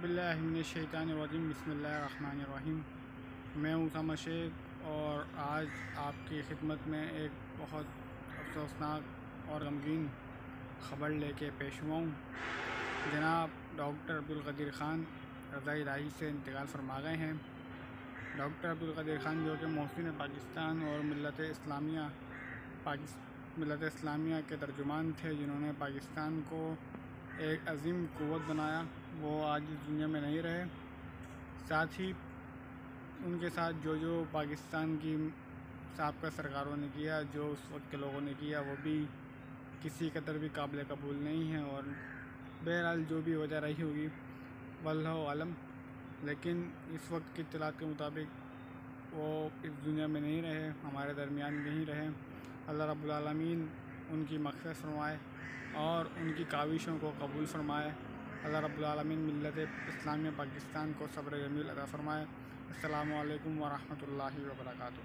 باللہ من الشیطان الرجیم بسم اللہ الرحمن الرحیم۔ میں اسامہ شیخ اور آج آپ کی خدمت میں ایک بہت افسوسناک اور غمگین خبر لے کے پیش ہوا ہوں۔ جناب ڈاکٹر عبدالقدیر خان رضائے الہی سے انتقال فرما گئے ہیں۔ ڈاکٹر عبدالقدیر خان جو کہ محسن پاکستان اور ملت اسلامیہ کے ترجمان تھے، جنہوں نے پاکستان کو ایک عظیم قوت بنایا، وہ آج اس دنیا میں نہیں رہے۔ ساتھ ہی ان کے ساتھ جو پاکستان کی سابقہ سرکاروں نے کیا، جو اس وقت کے لوگوں نے کیا، وہ بھی کسی قدر بھی قابل قبول نہیں ہے، اور بہرحال جو بھی وجہ رہی ہوگی واللہ اعلم، لیکن اس وقت کی اطلاعات کے مطابق وہ اس دنیا میں نہیں رہے، ہمارے درمیان نہیں رہے۔ اللہ رب العالمین ان کی مغفرت فرمائے اور ان کی کاوشوں کو قبول فرمائے۔ اللہ رب العالمین ملت اسلامیہ پاکستان کو صبر جمیل عطا فرمائے۔ السلام علیکم ورحمۃ اللہ وبرکاتہ۔